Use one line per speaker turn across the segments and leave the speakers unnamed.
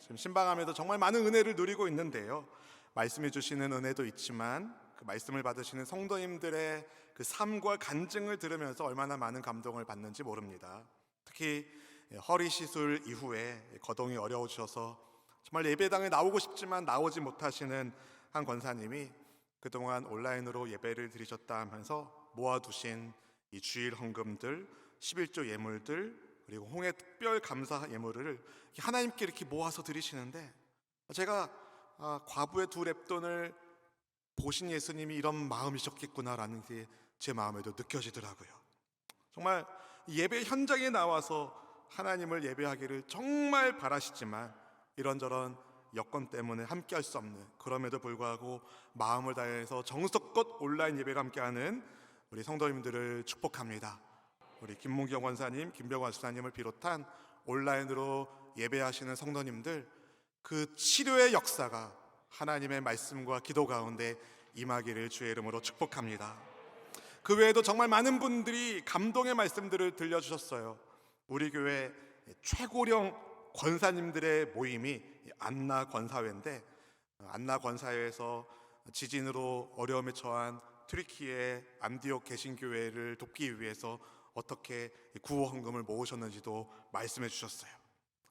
지금 신방함에도 정말 많은 은혜를 누리고 있는데요. 말씀해 주시는 은혜도 있지만 그 말씀을 받으시는 성도님들의 그 삶과 간증을 들으면서 얼마나 많은 감동을 받는지 모릅니다. 특히 허리 시술 이후에 거동이 어려우셔서 정말 예배당에 나오고 싶지만 나오지 못하시는 한 권사님이 그동안 온라인으로 예배를 드리셨다 하면서 모아두신 이 주일 헌금들, 11조 예물들, 그리고 홍해 특별 감사 예물을 하나님께 이렇게 모아서 드리시는데, 제가 과부의 두 렙돈을 보신 예수님이 이런 마음이셨겠구나라는 게 제 마음에도 느껴지더라고요. 정말 예배 현장에 나와서 하나님을 예배하기를 정말 바라시지만 이런저런 여건 때문에 함께할 수 없는, 그럼에도 불구하고 마음을 다해서 정성껏 온라인 예배를 함께하는 우리 성도님들을 축복합니다. 우리 김문경 원사님, 김병환 수사님을 비롯한 온라인으로 예배하시는 성도님들, 그 치료의 역사가 하나님의 말씀과 기도 가운데 임하기를 주의 이름으로 축복합니다. 그 외에도 정말 많은 분들이 감동의 말씀들을 들려주셨어요. 우리 교회 최고령 권사님들의 모임이 안나 권사회인데, 안나 권사회에서 지진으로 어려움에 처한 튀르키예 안디옥 개신교회를 돕기 위해서 어떻게 구호 헌금을 모으셨는지도 말씀해 주셨어요.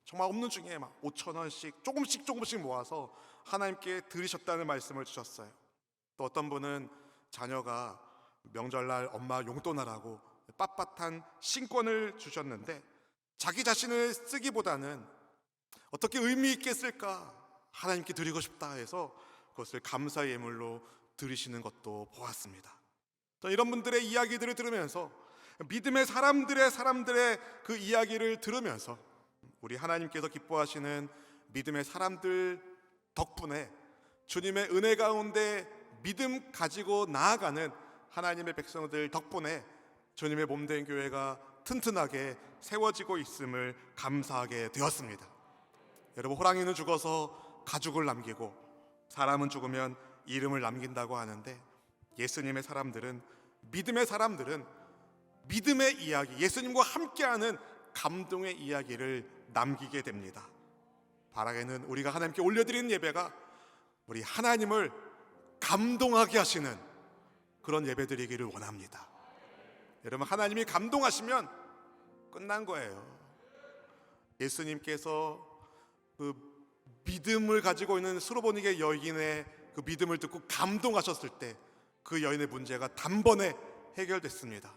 정말 없는 중에 막 5,000원씩 조금씩 모아서 하나님께 드리셨다는 말씀을 주셨어요. 또 어떤 분은 자녀가 명절날 엄마 용돈하라고 빳빳한 신권을 주셨는데, 자기 자신을 쓰기보다는 어떻게 의미 있게 쓸까, 하나님께 드리고 싶다 해서 그것을 감사 예물로 드리시는 것도 보았습니다. 이런 분들의 이야기들을 들으면서, 믿음의 사람들의 그 이야기를 들으면서 우리 하나님께서 기뻐하시는 믿음의 사람들 덕분에 주님의 은혜 가운데 믿음 가지고 나아가는 하나님의 백성들 덕분에 주님의 몸된 교회가 튼튼하게 세워지고 있음을 감사하게 되었습니다. 여러분, 호랑이는 죽어서 가죽을 남기고 사람은 죽으면 이름을 남긴다고 하는데, 예수님의 사람들은, 믿음의 사람들은 믿음의 이야기, 예수님과 함께하는 감동의 이야기를 남기게 됩니다. 바라기는 우리가 하나님께 올려드리는 예배가 우리 하나님을 감동하게 하시는 그런 예배드리기를 원합니다. 여러분, 하나님이 감동하시면 끝난 거예요. 예수님께서 그 믿음을 가지고 있는 수로보니게 여인의 그 믿음을 듣고 감동하셨을 때 그 여인의 문제가 단번에 해결됐습니다.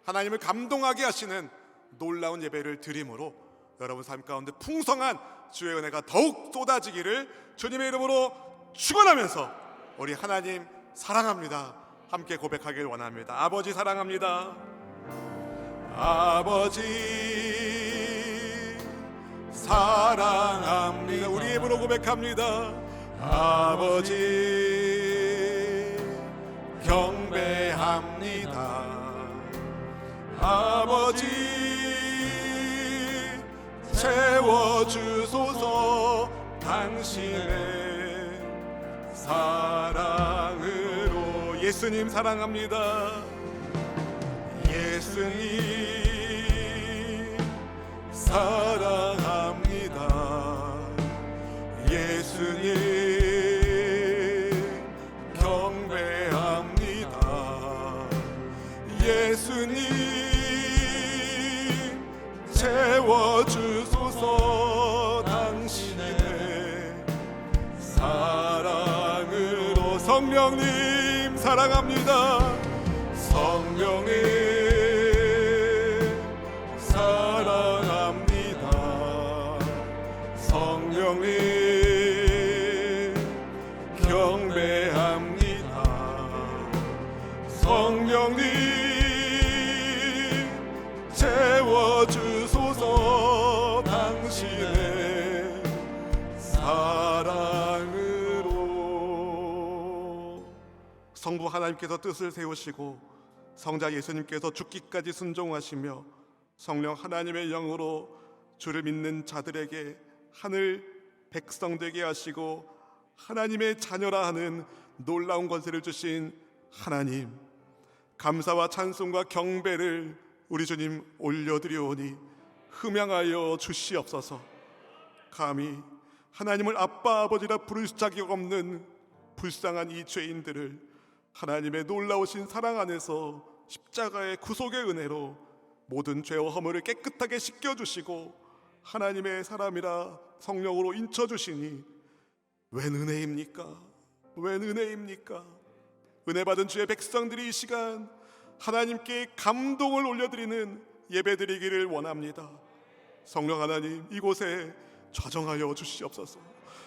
하나님을 감동하게 하시는 놀라운 예배를 드림으로 여러분 삶 가운데 풍성한 주의 은혜가 더욱 쏟아지기를 주님의 이름으로 축원하면서 우리 하나님 사랑합니다 함께 고백하길 원합니다. 아버지 사랑합니다. 아버지 사랑합니다. 우리 입으로 고백합니다. 아버지 경배합니다. 아버지 채워주소서 당신의 사랑으로. 예수님 사랑합니다. 예수님 사랑합니다. 예수님 경배합니다. 예수님 채워주소서 당신의 사랑으로. 성령님 사랑합니다. 성령님 사랑합니다. 성령님 경배합니다. 성령님 채워주소서 당신의 사랑으로. 성부 하나님께서 뜻을 세우시고 성자 예수님께서 죽기까지 순종하시며 성령 하나님의 영으로 주를 믿는 자들에게 하늘 백성 되게 하시고 하나님의 자녀라 하는 놀라운 권세를 주신 하나님, 감사와 찬송과 경배를 우리 주님 올려드리오니 흠양하여 주시옵소서. 감히 하나님을 아빠 아버지라 부를 자격 없는 불쌍한 이 죄인들을 하나님의 놀라우신 사랑 안에서 십자가의 구속의 은혜로 모든 죄와 허물을 깨끗하게 씻겨주시고 하나님의 사람이라 성령으로 인쳐주시니 웬 은혜입니까? 웬 은혜입니까? 은혜 받은 주의 백성들이 이 시간 하나님께 감동을 올려드리는 예배드리기를 원합니다. 성령 하나님, 이곳에 좌정하여 주시옵소서.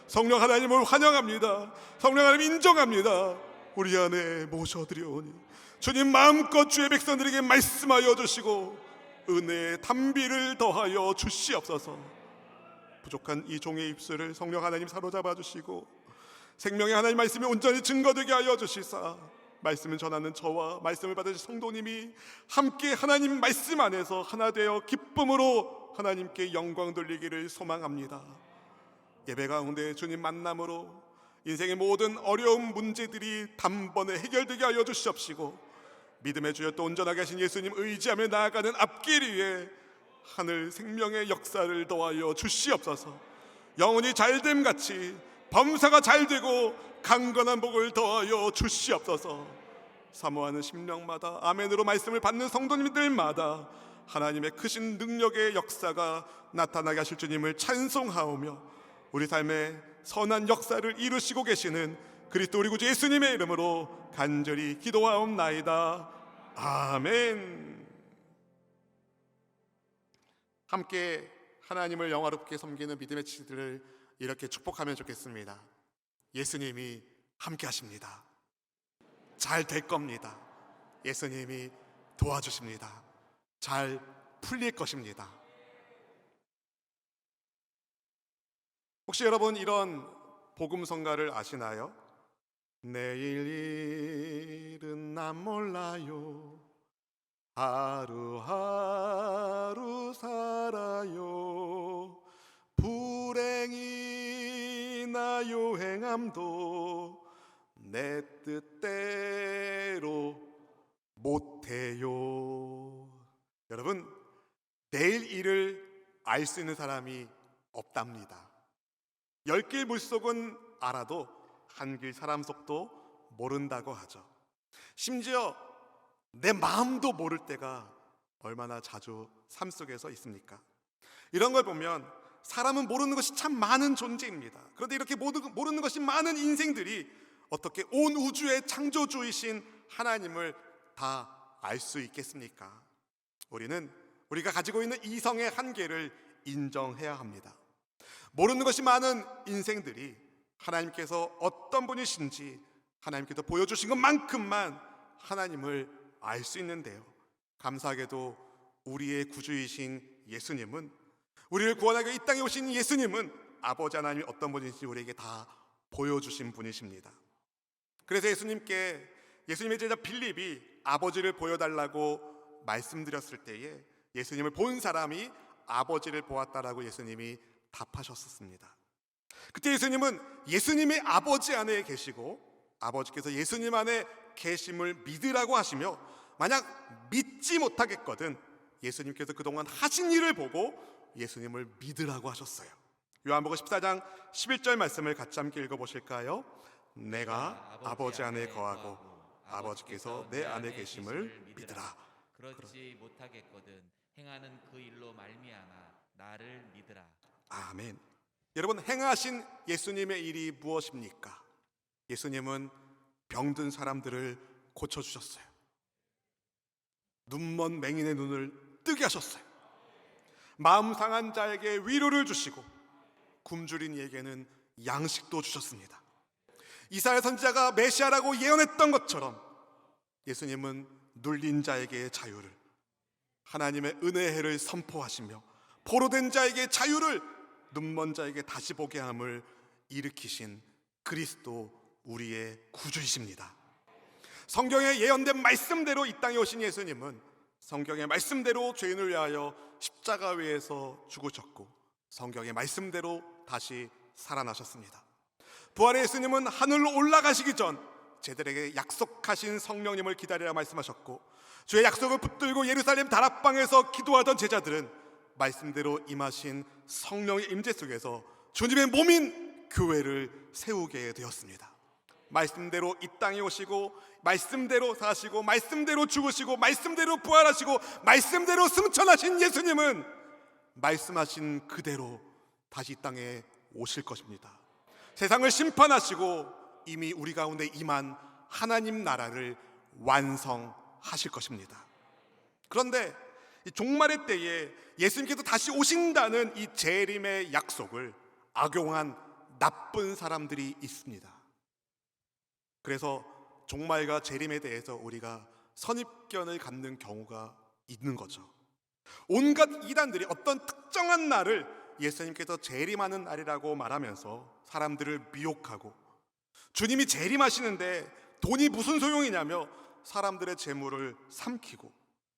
성령 하나님을 환영합니다. 성령 하나님 인정합니다. 우리 안에 모셔드려오니 주님 마음껏 주의 백성들에게 말씀하여 주시고 은혜의 담비를 더하여 주시옵소서. 부족한 이 종의 입술을 성령 하나님 사로잡아 주시고 생명의 하나님 말씀이 온전히 증거되게 하여 주시사 말씀을 전하는 저와 말씀을 받으신 성도님이 함께 하나님 말씀 안에서 하나 되어 기쁨으로 하나님께 영광 돌리기를 소망합니다. 예배 가운데 주님 만남으로 인생의 모든 어려운 문제들이 단번에 해결되게 하여 주시옵시고 믿음의 주여 또 온전하게 하신 예수님 의지하며 나아가는 앞길 위에 하늘 생명의 역사를 더하여 주시옵소서. 영혼이 잘됨 같이 범사가 잘되고 강건한 복을 더하여 주시옵소서. 사모하는 심령마다 아멘으로 말씀을 받는 성도님들마다 하나님의 크신 능력의 역사가 나타나게 하실 주님을 찬송하오며 우리 삶의 선한 역사를 이루시고 계시는 그리스도 우리 구주 예수님의 이름으로 간절히 기도하옵나이다. 아멘. 함께 하나님을 영화롭게 섬기는 믿음의 치들을 이렇게 축복하면 좋겠습니다. 예수님이 함께 하십니다. 잘 될 겁니다. 예수님이 도와주십니다. 잘 풀릴 것입니다. 혹시 여러분 이런 복음성가를 아시나요? 내일 일은 난 몰라요. 하루하루 살아요. 불행이나 요행함도 내 뜻대로 못해요. 여러분, 내일 일을 알 수 있는 사람이 없답니다. 10길 물속은 알아도 한 길 사람 속도 모른다고 하죠. 심지어 내 마음도 모를 때가 얼마나 자주 삶 속에서 있습니까? 이런 걸 보면 사람은 모르는 것이 참 많은 존재입니다. 그런데 이렇게 모르는 것이 많은 인생들이 어떻게 온 우주의 창조주이신 하나님을 다 알 수 있겠습니까? 우리가 가지고 있는 이성의 한계를 인정해야 합니다. 모르는 것이 많은 인생들이 하나님께서 어떤 분이신지 하나님께서 보여주신 것만큼만 하나님을 알 수 있는데요, 감사하게도 우리의 구주이신 예수님은, 우리를 구원하기 위해 이 땅에 오신 예수님은 아버지 하나님이 어떤 분인지 우리에게 다 보여주신 분이십니다. 그래서 예수님의 제자 빌립이 아버지를 보여달라고 말씀드렸을 때에 예수님을 본 사람이 아버지를 보았다라고 예수님이 답하셨습니다. 그때 예수님은 예수님의 아버지 안에 계시고 아버지께서 예수님 안에 계심을 믿으라고 하시며, 만약 믿지 못하겠거든 예수님께서 그동안 하신 일을 보고 예수님을 믿으라고 하셨어요. 요한복음 14장 11절 말씀을 같이 함께 읽어보실까요? 내가 아버지 안에 거하고 아버지께서 내 안에 계심을 믿으라.
그렇지 못하겠거든 행하는 그 일로 말미암아 나를 믿으라.
아멘. 여러분, 행하신 예수님의 일이 무엇입니까? 예수님은 병든 사람들을 고쳐주셨어요. 눈먼 맹인의 눈을 뜨게 하셨어요. 마음 상한 자에게 위로를 주시고 굶주린 이에게는 양식도 주셨습니다. 이사야 선지자가 메시아라고 예언했던 것처럼 예수님은 눌린 자에게 자유를, 하나님의 은혜의 해를 선포하시며 포로된 자에게 자유를, 눈먼 자에게 다시 보게 함을 일으키신 그리스도 우리의 구주이십니다. 성경에 예언된 말씀대로 이 땅에 오신 예수님은 성경의 말씀대로 죄인을 위하여 십자가 위에서 죽으셨고 성경의 말씀대로 다시 살아나셨습니다. 부활의 예수님은 하늘로 올라가시기 전 제들에게 약속하신 성령님을 기다리라 말씀하셨고, 주의 약속을 붙들고 예루살렘 다락방에서 기도하던 제자들은 말씀대로 임하신 성령의 임재 속에서 주님의 몸인 교회를 세우게 되었습니다. 말씀대로 이 땅에 오시고 말씀대로 사시고 말씀대로 죽으시고 말씀대로 부활하시고 말씀대로 승천하신 예수님은 말씀하신 그대로 다시 이 땅에 오실 것입니다. 세상을 심판하시고 이미 우리 가운데 임한 하나님 나라를 완성하실 것입니다. 그런데 이 종말의 때에 예수님께서 다시 오신다는 이 재림의 약속을 악용한 나쁜 사람들이 있습니다. 그래서 종말과 재림에 대해서 우리가 선입견을 갖는 경우가 있는 거죠. 온갖 이단들이 어떤 특정한 날을 예수님께서 재림하는 날이라고 말하면서 사람들을 미혹하고, 주님이 재림하시는데 돈이 무슨 소용이냐며 사람들의 재물을 삼키고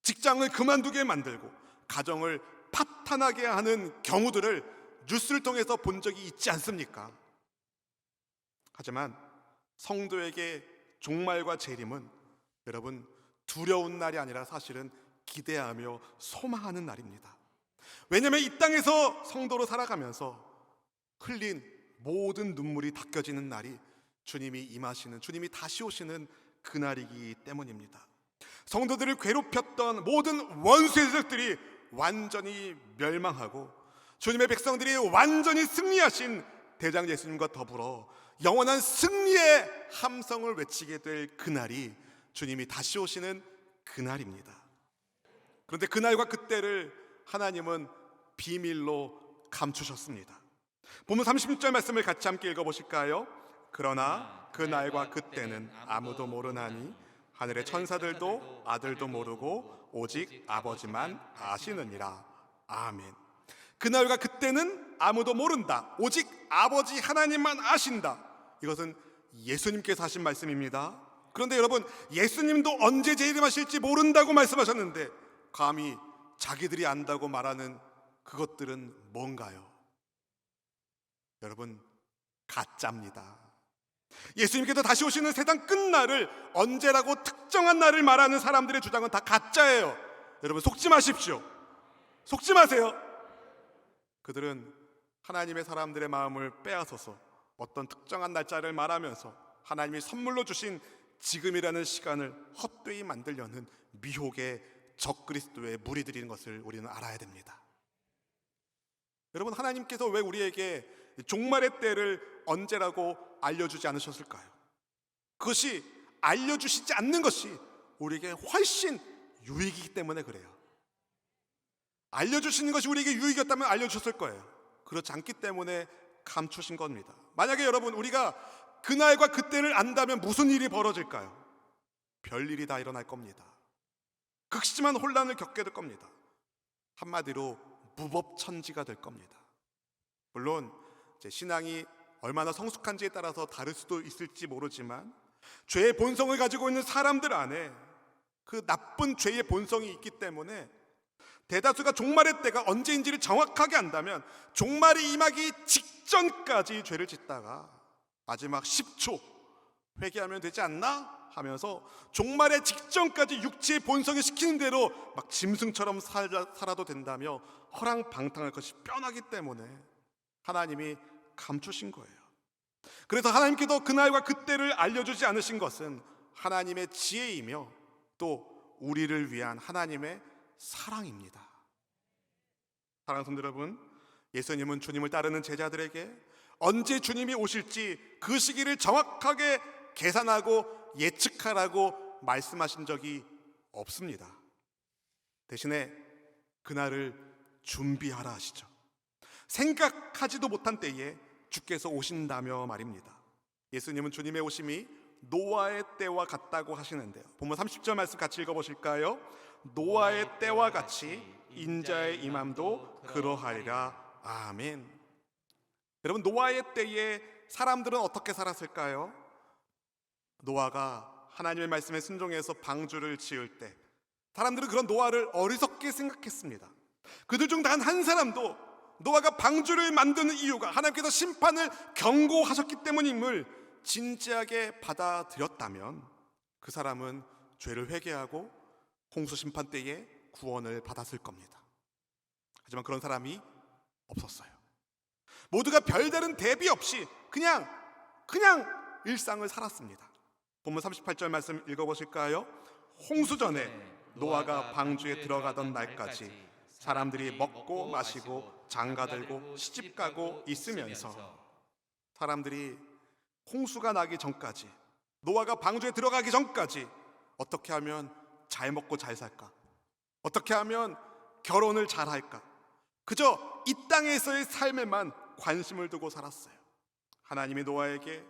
직장을 그만두게 만들고 가정을 파탄하게 하는 경우들을 뉴스를 통해서 본 적이 있지 않습니까? 하지만 성도에게 종말과 재림은 여러분 두려운 날이 아니라 사실은 기대하며 소망하는 날입니다. 왜냐하면 이 땅에서 성도로 살아가면서 흘린 모든 눈물이 닦여지는 날이 주님이 임하시는, 주님이 다시 오시는 그날이기 때문입니다. 성도들을 괴롭혔던 모든 원수의 세력들이 완전히 멸망하고 주님의 백성들이 완전히 승리하신 대장 예수님과 더불어 영원한 승리의 함성을 외치게 될 그날이 주님이 다시 오시는 그날입니다. 그런데 그날과 그때를 하나님은 비밀로 감추셨습니다. 본문 36절 말씀을 같이 함께 읽어보실까요? 그러나 그날과 그때는 아무도 모르나니 하늘의 천사들도 아들도 모르고 오직 아버지만 아시느니라. 아멘. 그날과 그때는 아무도 모른다. 오직 아버지 하나님만 아신다. 이것은 예수님께서 하신 말씀입니다. 그런데 여러분, 예수님도 언제 재림하실지 모른다고 말씀하셨는데 감히 자기들이 안다고 말하는 그것들은 뭔가요? 여러분, 가짜입니다. 예수님께서 다시 오시는 세상 끝날을 언제라고 특정한 날을 말하는 사람들의 주장은 다 가짜예요. 여러분, 속지 마십시오. 속지 마세요. 그들은 하나님의 사람들의 마음을 빼앗아서 어떤 특정한 날짜를 말하면서 하나님이 선물로 주신 지금이라는 시간을 헛되이 만들려는 미혹의 적그리스도의 무리들인 것을 우리는 알아야 됩니다. 여러분, 하나님께서 왜 우리에게 종말의 때를 언제라고 알려주지 않으셨을까요? 그것이 알려주시지 않는 것이 우리에게 훨씬 유익이기 때문에 그래요. 알려주시는 것이 우리에게 유익이었다면 알려주셨을 거예요. 그렇지 않기 때문에 감추신 겁니다. 만약에 여러분 우리가 그날과 그때를 안다면 무슨 일이 벌어질까요? 별일이 다 일어날 겁니다. 극심한 혼란을 겪게 될 겁니다. 한마디로 무법천지가 될 겁니다. 물론 제 신앙이 얼마나 성숙한지에 따라서 다를 수도 있을지 모르지만 죄의 본성을 가지고 있는 사람들 안에 그 나쁜 죄의 본성이 있기 때문에 대다수가 종말의 때가 언제인지를 정확하게 안다면 종말이 임하기 직전까지 죄를 짓다가 마지막 10초 회개하면 되지 않나 하면서 종말의 직전까지 육체의 본성이 시키는 대로 막 짐승처럼 살아도 된다며 허랑방탕할 것이 뻔하기 때문에 하나님이 감추신 거예요. 그래서 하나님께서 그날과 그때를 알려주지 않으신 것은 하나님의 지혜이며 또 우리를 위한 하나님의 사랑입니다. 사랑하는 성도 여러분, 예수님은 주님을 따르는 제자들에게 언제 주님이 오실지 그 시기를 정확하게 계산하고 예측하라고 말씀하신 적이 없습니다. 대신에 그날을 준비하라 하시죠. 생각하지도 못한 때에 주께서 오신다며 말입니다. 예수님은 주님의 오심이 노아의 때와 같다고 하시는데요. 본문 30절 말씀 같이 읽어보실까요? 노아의 때와 같이 인자의 임함도 그러하리라. 아멘. 여러분, 노아의 때에 사람들은 어떻게 살았을까요? 노아가 하나님의 말씀에 순종해서 방주를 지을 때 사람들은 그런 노아를 어리석게 생각했습니다. 그들 중 단 한 사람도 노아가 방주를 만드는 이유가 하나님께서 심판을 경고하셨기 때문임을 진지하게 받아들였다면 그 사람은 죄를 회개하고 홍수 심판 때에 구원을 받았을 겁니다. 하지만 그런 사람이 없었어요. 모두가 별다른 대비 없이 그냥 일상을 살았습니다. 본문 38절 말씀 읽어보실까요? 홍수 전에 노아가 방주에 들어가던 날까지 사람들이 먹고 마시고 장가들고 시집가고 있으면서, 사람들이 홍수가 나기 전까지, 노아가 방주에 들어가기 전까지 어떻게 하면 잘 먹고 잘 살까? 어떻게 하면 결혼을 잘 할까? 그저 이 땅에서의 삶에만 관심을 두고 살았어요. 하나님이 노아에게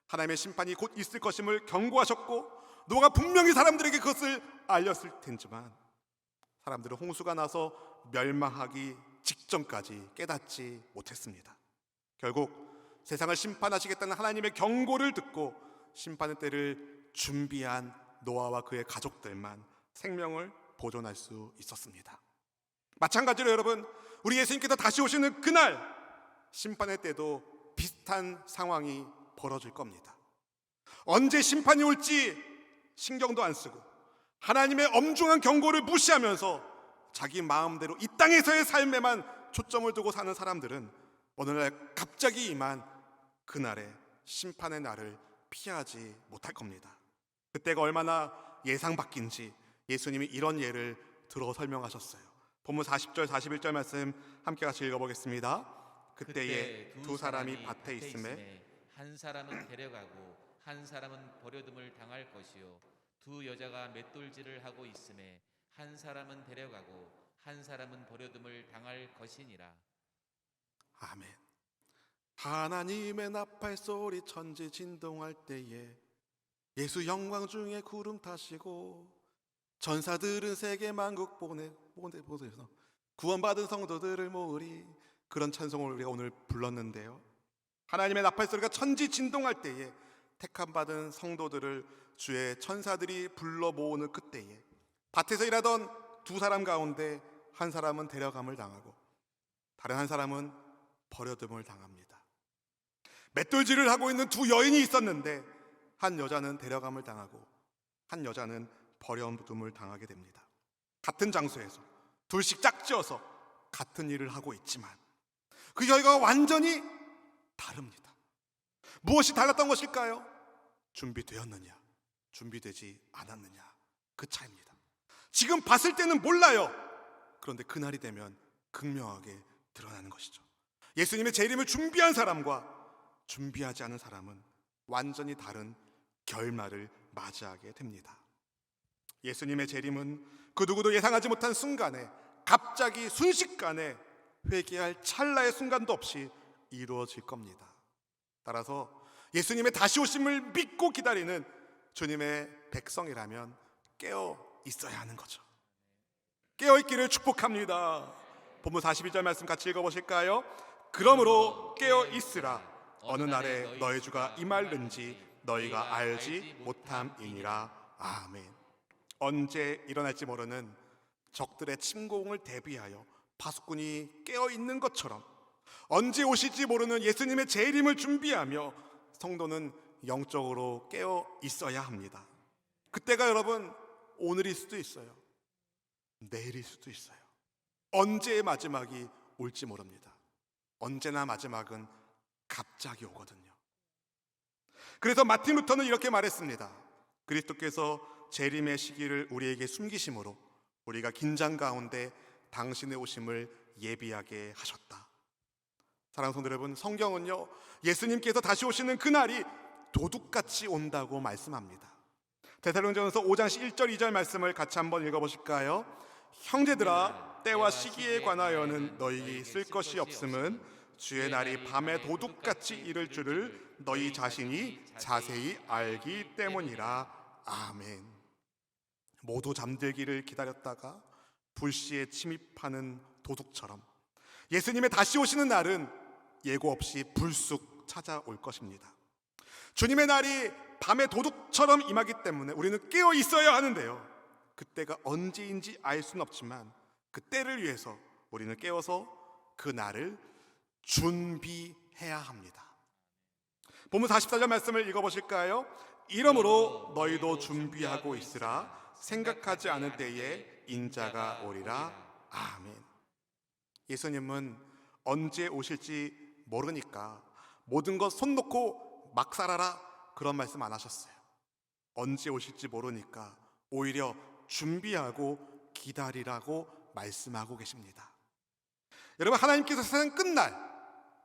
하나님의 심판이 곧 있을 것임을 경고하셨고, 노아가 분명히 사람들에게 그것을 알렸을 텐지만 사람들은 홍수가 나서 멸망하기 직전까지 깨닫지 못했습니다. 결국 세상을 심판하시겠다는 하나님의 경고를 듣고 심판의 때를 준비한 노아와 그의 가족들만 생명을 보존할 수 있었습니다. 마찬가지로 여러분, 우리 예수님께서 다시 오시는 그날 심판의 때도 비슷한 상황이 벌어질 겁니다. 언제 심판이 올지 신경도 안 쓰고 하나님의 엄중한 경고를 무시하면서 자기 마음대로 이 땅에서의 삶에만 초점을 두고 사는 사람들은 어느 날 갑자기 임한 그날의 심판의 날을 피하지 못할 겁니다. 그때가 얼마나 예상 밖인지 예수님이 이런 예를 들어 설명하셨어요. 본문 40절 41절 말씀 함께 같이 읽어보겠습니다. 그때에 두 사람이 밭에 있음에
한 사람은 데려가고 한 사람은 버려둠을 당할 것이요, 두 여자가 맷돌질을 하고 있음에 한 사람은 데려가고 한 사람은 버려둠을 당할 것이니라.
아멘. 하나님의 나팔 소리 천지 진동할 때에 예수 영광 중에 구름 타시고 전사들은 세계 만국 보내서 구원받은 성도들을 모으리, 그런 찬송을 우리가 오늘 불렀는데요. 하나님의 나팔 소리가 천지 진동할 때에 택함 받은 성도들을 주의 천사들이 불러 모으는 그때에 밭에서 일하던 두 사람 가운데 한 사람은 데려감을 당하고 다른 한 사람은 버려둠을 당합니다. 맷돌질을 하고 있는 두 여인이 있었는데 한 여자는 데려감을 당하고 한 여자는 버려둠을 당하게 됩니다. 같은 장소에서 둘씩 짝지어서 같은 일을 하고 있지만 그 결과가 완전히 다릅니다. 무엇이 달랐던 것일까요? 준비되었느냐, 준비되지 않았느냐, 그 차이입니다. 지금 봤을 때는 몰라요. 그런데 그날이 되면 극명하게 드러나는 것이죠. 예수님의 재림을 준비한 사람과 준비하지 않은 사람은 완전히 다른 결말을 맞이하게 됩니다. 예수님의 재림은 그 누구도 예상하지 못한 순간에, 갑자기 순식간에 회개할 찰나의 순간도 없이 이루어질 겁니다. 따라서 예수님의 다시 오심을 믿고 기다리는 주님의 백성이라면 깨어 있어야 하는 거죠. 깨어 있기를 축복합니다. 본문 42절 말씀 같이 읽어보실까요? 그러므로 깨어 있으라. 어느 날에 너희 주가 임할는지 너희가 알지 못함이니라. 아멘. 언제 일어날지 모르는 적들의 침공을 대비하여 파수꾼이 깨어 있는 것처럼 언제 오실지 모르는 예수님의 재림을 준비하며 성도는 영적으로 깨어 있어야 합니다. 그때가 여러분 오늘일 수도 있어요. 내일일 수도 있어요. 언제의 마지막이 올지 모릅니다. 언제나 마지막은 갑자기 오거든요. 그래서 마틴 루터는 이렇게 말했습니다. 그리스도께서 재림의 시기를 우리에게 숨기심으로 우리가 긴장 가운데 당신의 오심을 예비하게 하셨다. 사랑하는 성도 여러분, 성경은요 예수님께서 다시 오시는 그날이 도둑같이 온다고 말씀합니다. 데살로니가전서 5장 1절 2절 말씀을 같이 한번 읽어보실까요? 형제들아, 때와 시기에 관하여는 너희에게 있을 것이 없음은 주의 날이 밤에 도둑같이 이를 줄을 너희 자신이 자세히 알기 때문이라. 아멘. 모두 잠들기를 기다렸다가 불시에 침입하는 도둑처럼 예수님의 다시 오시는 날은 예고 없이 불쑥 찾아올 것입니다. 주님의 날이 밤에 도둑처럼 임하기 때문에 우리는 깨어 있어야 하는데요, 그때가 언제인지 알 수는 없지만 그 때를 위해서 우리는 깨어서 그 날을 준비해야 합니다. 본문 44절 말씀을 읽어보실까요? 이러므로 너희도 준비하고 있으라. 생각하지 않을 때에 인자가 오리라. 아멘. 예수님은 언제 오실지 모르니까 모든 것 손 놓고 막 살아라, 그런 말씀 안 하셨어요. 언제 오실지 모르니까 오히려 준비하고 기다리라고 말씀하고 계십니다. 여러분, 하나님께서 세상 끝날,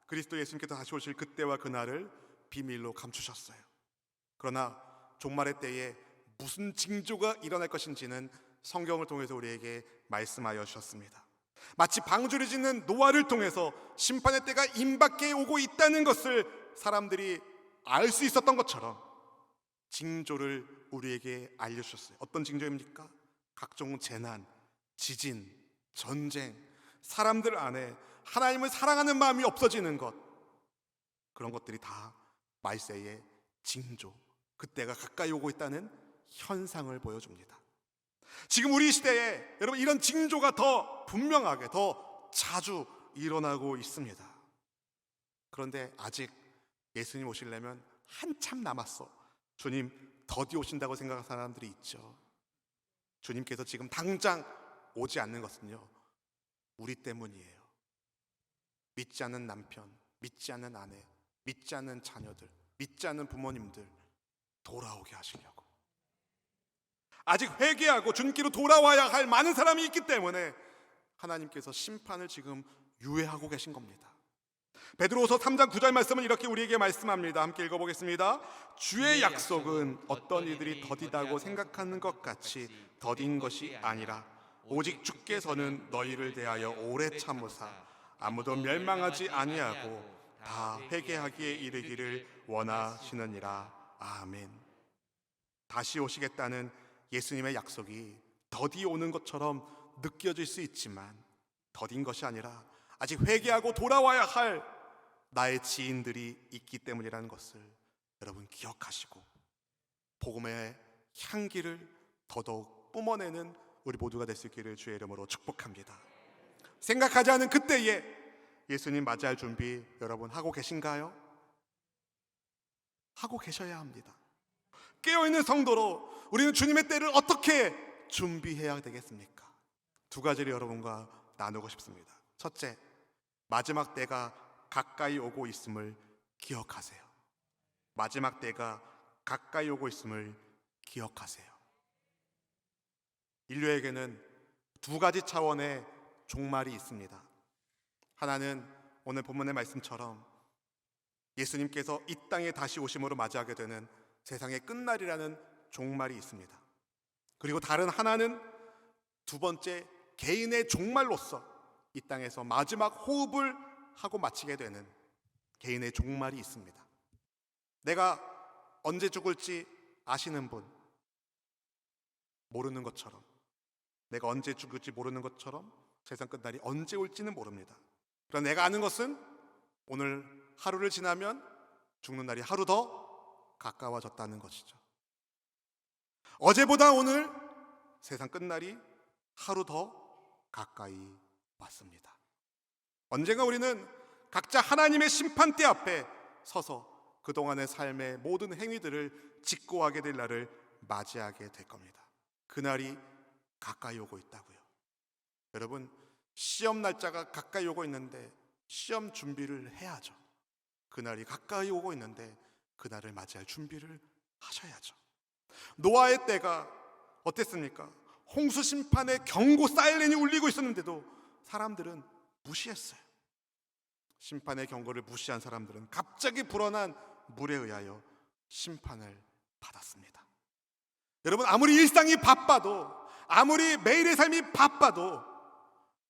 그리스도 예수님께서 다시 오실 그때와 그날을 비밀로 감추셨어요. 그러나 종말의 때에 무슨 징조가 일어날 것인지는 성경을 통해서 우리에게 말씀하여 주셨습니다. 마치 방주를 짓는 노아를 통해서 심판의 때가 임박해 오고 있다는 것을 사람들이 알 수 있었던 것처럼 징조를 우리에게 알려주셨어요. 어떤 징조입니까? 각종 재난, 지진, 전쟁, 사람들 안에 하나님을 사랑하는 마음이 없어지는 것, 그런 것들이 다 말세의 징조, 그때가 가까이 오고 있다는 현상을 보여줍니다. 지금 우리 시대에 여러분, 이런 징조가 더 분명하게, 더 자주 일어나고 있습니다. 그런데 아직 예수님 오시려면 한참 남았어, 주님 더디 오신다고 생각하는 사람들이 있죠. 주님께서 지금 당장 오지 않는 것은요, 우리 때문이에요. 믿지 않는 남편, 믿지 않는 아내, 믿지 않는 자녀들, 믿지 않는 부모님들 돌아오게 하시려고. 아직 회개하고 주님께로 돌아와야 할 많은 사람이 있기 때문에 하나님께서 심판을 지금 유예하고 계신 겁니다. 베드로후서 3장 9절 말씀은 이렇게 우리에게 말씀합니다. 함께 읽어보겠습니다. 주의 약속은 어떤 이들이 더디다고 생각하는 것 같이 더딘 것이 아니라 오직 주께서는 너희를 대하여 오래 참으사 아무도 멸망하지 아니하고 다 회개하기에 이르기를 원하시느니라. 아멘. 다시 오시겠다는 예수님의 약속이 더디 오는 것처럼 느껴질 수 있지만 더딘 것이 아니라 아직 회개하고 돌아와야 할 나의 지인들이 있기 때문이라는 것을 여러분 기억하시고 복음의 향기를 더더욱 뿜어내는 우리 모두가 될 수 있기를 주의 이름으로 축복합니다. 생각하지 않은 그때에 예수님 맞이할 준비 여러분 하고 계신가요? 하고 계셔야 합니다. 깨어있는 성도로 우리는 주님의 때를 어떻게 준비해야 되겠습니까? 두 가지를 여러분과 나누고 싶습니다. 첫째, 마지막 때가 가까이 오고 있음을 기억하세요. 마지막 때가 가까이 오고 있음을 기억하세요. 인류에게는 두 가지 차원의 종말이 있습니다. 하나는 오늘 본문의 말씀처럼 예수님께서 이 땅에 다시 오심으로 맞이하게 되는 세상의 끝날이라는 종말이 있습니다. 그리고 다른 하나는 두 번째, 개인의 종말로서 이 땅에서 마지막 호흡을 하고 마치게 되는 개인의 종말이 있습니다. 내가 언제 죽을지 아시는 분, 모르는 것처럼, 내가 언제 죽을지 모르는 것처럼 세상 끝날이 언제 올지는 모릅니다. 그러나 내가 아는 것은 오늘 하루를 지나면 죽는 날이 하루 더 가까워졌다는 것이죠. 어제보다 오늘 세상 끝날이 하루 더 가까이 왔습니다. 언젠가 우리는 각자 하나님의 심판대 앞에 서서 그동안의 삶의 모든 행위들을 직고하게 될 날을 맞이하게 될 겁니다. 그날이 가까이 오고 있다고요. 여러분, 시험 날짜가 가까이 오고 있는데 시험 준비를 해야죠. 그날이 가까이 오고 있는데 그날을 맞이할 준비를 하셔야죠. 노아의 때가 어땠습니까? 홍수 심판의 경고 사이렌이 울리고 있었는데도 사람들은 무시했어요. 심판의 경고를 무시한 사람들은 갑자기 불어난 물에 의하여 심판을 받았습니다. 여러분, 아무리 일상이 바빠도, 아무리 매일의 삶이 바빠도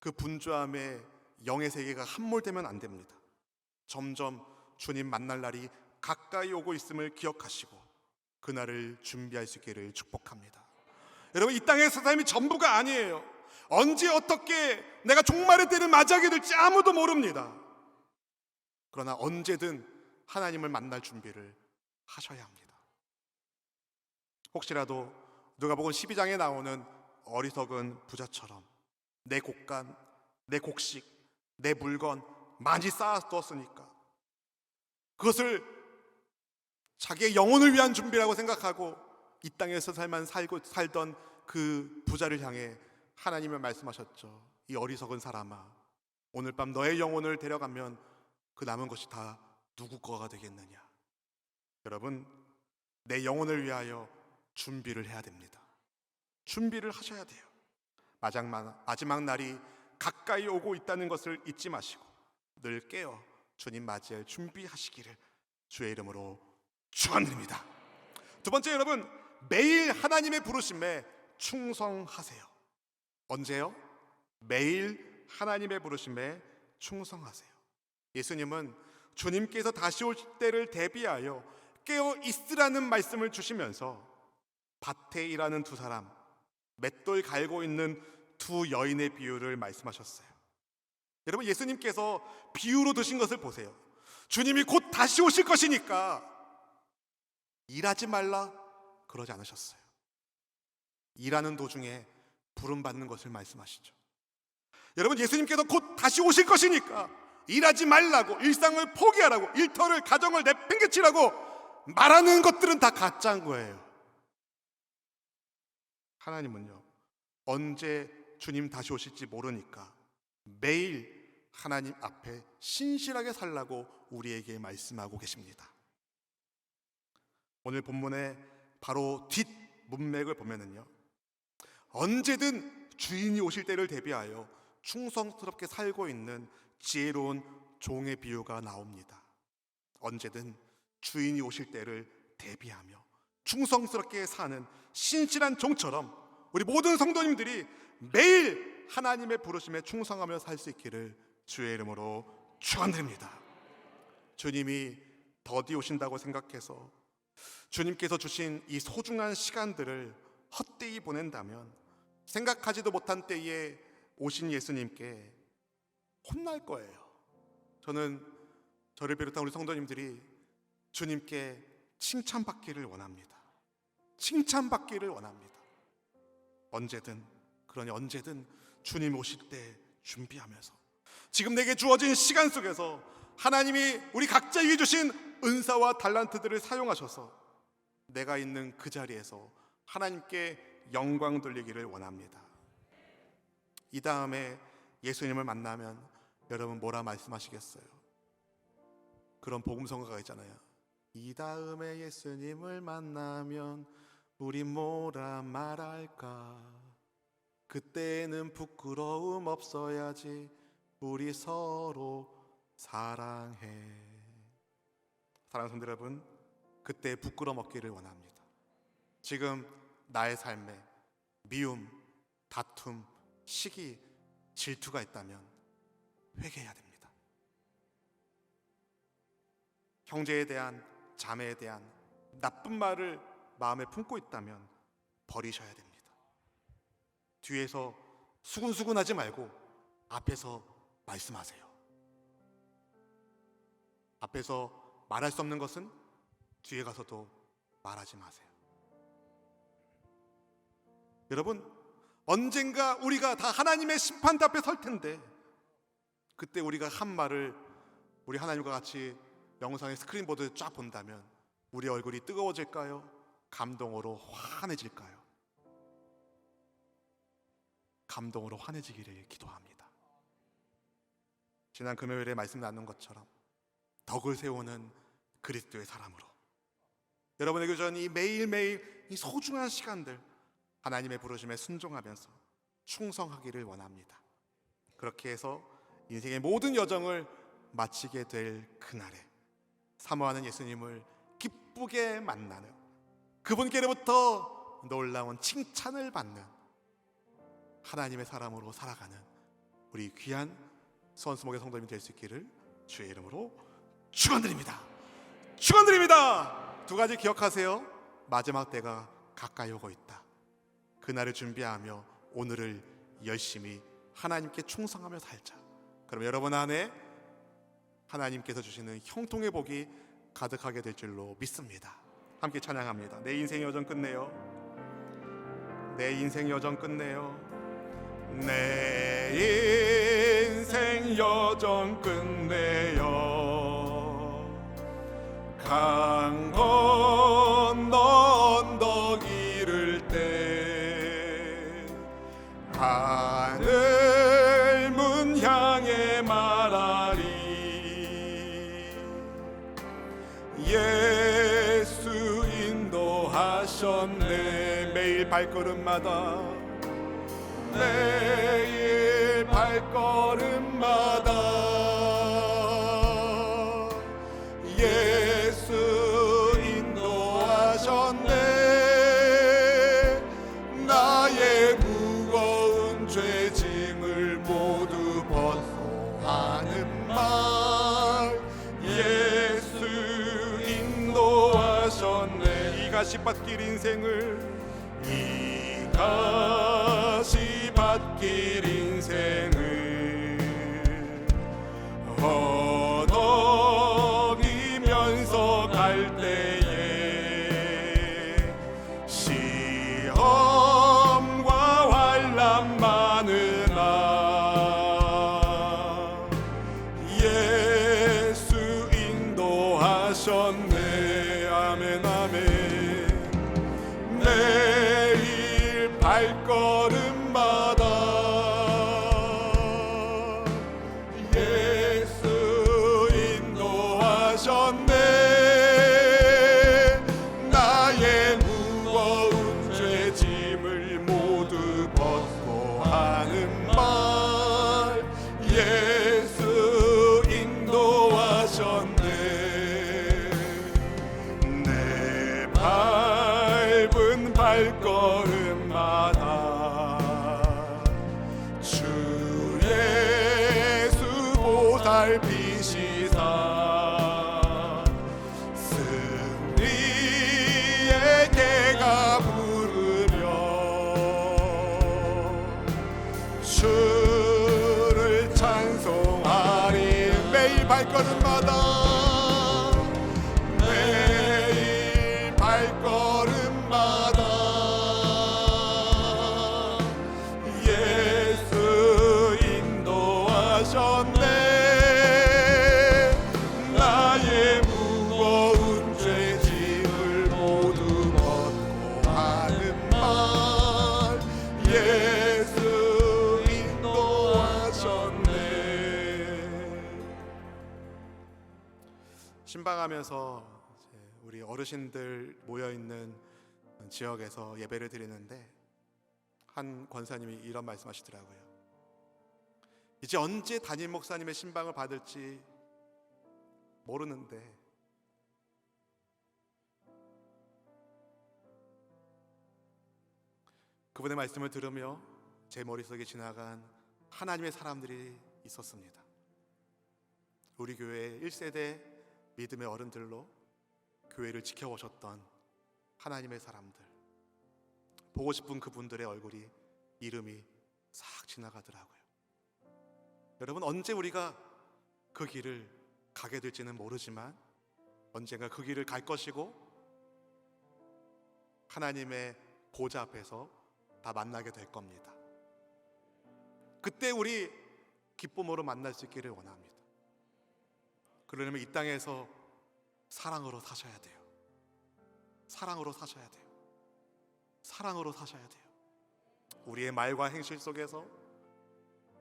그 분주함에 영의 세계가 함몰되면 안 됩니다. 점점 주님 만날 날이 가까이 오고 있음을 기억하시고 그날을 준비할 수 있기를 축복합니다. 여러분, 이 땅에서 삶이 전부가 아니에요. 언제 어떻게 내가 종말의 때를 맞이하게 될지 아무도 모릅니다. 그러나 언제든 하나님을 만날 준비를 하셔야 합니다. 혹시라도 누가복음 12장에 나오는 어리석은 부자처럼 내 곡간, 내 곡식, 내 물건 많이 쌓아두었으니까 그것을 자기의 영혼을 위한 준비라고 생각하고 이 땅에서 살던 그 부자를 향해 하나님은 말씀하셨죠. 이 어리석은 사람아, 오늘 밤 너의 영혼을 데려가면 그 남은 것이 다 누구 거가 되겠느냐? 여러분, 내 영혼을 위하여 준비를 해야 됩니다. 준비를 하셔야 돼요. 마지막 날이 가까이 오고 있다는 것을 잊지 마시고 늘 깨어 주님 맞이할 준비하시기를 주의 이름으로 축원드립니다. 두 번째, 여러분, 매일 하나님의 부르심에 충성하세요. 언제요? 매일 하나님의 부르심에 충성하세요. 예수님은 주님께서 다시 올 때를 대비하여 깨어 있으라는 말씀을 주시면서 밭에 일하는 두 사람, 맷돌 갈고 있는 두 여인의 비유를 말씀하셨어요. 여러분, 예수님께서 비유로 드신 것을 보세요. 주님이 곧 다시 오실 것이니까 일하지 말라 그러지 않으셨어요. 일하는 도중에 부름받는 것을 말씀하시죠. 여러분, 예수님께서 곧 다시 오실 것이니까 일하지 말라고, 일상을 포기하라고, 일터를, 가정을 내팽개치라고 말하는 것들은 다 가짜인 거예요. 하나님은요, 언제 주님 다시 오실지 모르니까 매일 하나님 앞에 신실하게 살라고 우리에게 말씀하고 계십니다. 오늘 본문의 바로 뒷 문맥을 보면은요, 언제든 주인이 오실 때를 대비하여 충성스럽게 살고 있는 지혜로운 종의 비유가 나옵니다. 언제든 주인이 오실 때를 대비하며 충성스럽게 사는 신실한 종처럼 우리 모든 성도님들이 매일 하나님의 부르심에 충성하며 살 수 있기를 주의 이름으로 축원드립니다. 주님이 더디 오신다고 생각해서 주님께서 주신 이 소중한 시간들을 헛되이 보낸다면 생각하지도 못한 때에 오신 예수님께 혼날 거예요. 저는 저를 비롯한 우리 성도님들이 주님께 칭찬받기를 원합니다. 칭찬받기를 원합니다. 언제든, 그러니 언제든 주님 오실 때 준비하면서 지금 내게 주어진 시간 속에서 하나님이 우리 각자에게 주신 은사와 달란트들을 사용하셔서 내가 있는 그 자리에서 하나님께 영광 돌리기를 원합니다. 이 다음에 예수님을 만나면 여러분 뭐라 말씀하시겠어요? 그런 복음성가가 있잖아요. 이 다음에 예수님을 만나면 우리 뭐라 말할까? 그때는 부끄러움 없어야지. 우리 서로 사랑해. 사랑하는 성도 여러분, 그때 부끄러움 없기를 원합니다. 지금 나의 삶에 미움, 다툼, 시기, 질투가 있다면 회개해야 됩니다. 형제에 대한, 자매에 대한 나쁜 말을 마음에 품고 있다면 버리셔야 됩니다. 뒤에서 수근수근하지 말고 앞에서 말씀하세요. 앞에서 말할 수 없는 것은 뒤에 가서도 말하지 마세요. 여러분, 언젠가 우리가 다 하나님의 심판대 앞에 설 텐데 그때 우리가 한 말을 우리 하나님과 같이 영상의 스크린보드에 쫙 본다면 우리 얼굴이 뜨거워질까요? 감동으로 환해질까요? 감동으로 환해지기를 기도합니다. 지난 금요일에 말씀 나눈 것처럼 덕을 세우는 그리스도의 사람으로 여러분의 교전이 매일매일 이 소중한 시간들 하나님의 부르심에 순종하면서 충성하기를 원합니다. 그렇게 해서 인생의 모든 여정을 마치게 될 그날에 사모하는 예수님을 기쁘게 만나는, 그분께로부터 놀라운 칭찬을 받는 하나님의 사람으로 살아가는 우리 귀한 수원수목의 성도님이 될 수 있기를 주의 이름으로 축원드립니다. 축원드립니다. 두 가지 기억하세요. 마지막 때가 가까이 오고 있다. 그날을 준비하며 오늘을 열심히 하나님께 충성하며 살자. 그럼 여러분 안에 하나님께서 주시는 형통의 복이 가득하게 될 줄로 믿습니다. 함께 찬양합니다. 내 인생 여정 끝내요. 내 인생 여정 끝내요. 내 인생 여정 끝내요. 강 건너 언덕 이를 때 하늘 문 향해 말하리. 예수 인도하셨네. 매일 발걸음마다, 매일 발걸음마다 예수 인도하셨네. 나의 무거운 죄짐을 모두 벗소하는 말, 예수 인도하셨네. 이가시 밭길 인생을, 이가시 밭길 인생을 허덕이면서 갈 때에 시험과 환난 많으나 예수 인도하셨네. 아멘 아멘. 매일 발걸음마다 예수 인도하셨네. 나의 무거운 죄짐을 모두 벗고 하는 말, 예수 인도하셨네. 내 밟은 발걸음마다 주 예수 보살피시사 승리의 개가 부르며 주를 찬송하리. 매일 발걸음마다, 매일 발걸음마다 예수 인도하셨네. 나의 무거운 죄짐을 모두 벗고 하는 말, 예수 인도하셨네. 신방하면서 우리 어르신들 모여있는 지역에서 예배를 드리는데 한 권사님이 이런 말씀하시더라고요. 이제 언제 담임 목사님의 신방을 받을지 모르는데 그분의 말씀을 들으며 제 머릿속에 지나간 하나님의 사람들이 있었습니다. 우리 교회의 1세대 믿음의 어른들로 교회를 지켜오셨던 하나님의 사람들, 보고 싶은 그분들의 얼굴이, 이름이 싹 지나가더라고요. 여러분, 언제 우리가 그 길을 가게 될지는 모르지만 언젠가 그 길을 갈 것이고 하나님의 보좌 앞에서 다 만나게 될 겁니다. 그때 우리 기쁨으로 만날 수 있기를 원합니다. 그러려면 이 땅에서 사랑으로 사셔야 돼요. 사랑으로 사셔야 돼요. 사랑으로 사셔야 돼요. 우리의 말과 행실 속에서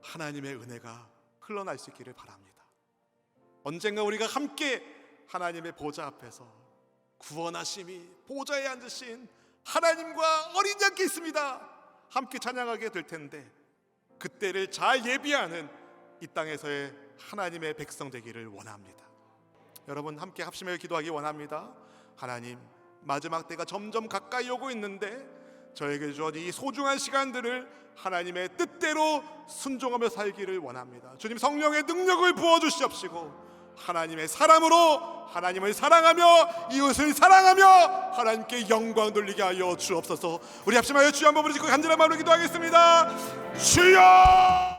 하나님의 은혜가 흘러날 수 있기를 바랍니다. 언젠가 우리가 함께 하나님의 보좌 앞에서 구원하심이 보좌에 앉으신 하나님과 어린 양께 있습니다. 함께 찬양하게 될 텐데 그때를 잘 예비하는 이 땅에서의 하나님의 백성 되기를 원합니다. 여러분, 함께 합심하여 기도하기 원합니다. 하나님, 마지막 때가 점점 가까이 오고 있는데 저에게 주신 이 소중한 시간들을 하나님의 뜻대로 순종하며 살기를 원합니다. 주님, 성령의 능력을 부어주시옵시고 하나님의 사람으로 하나님을 사랑하며 이웃을 사랑하며 하나님께 영광 돌리게 하여 주옵소서. 우리 합심하여 주여 한번 부르시고 간절한 마음으로 기도하겠습니다. 주여!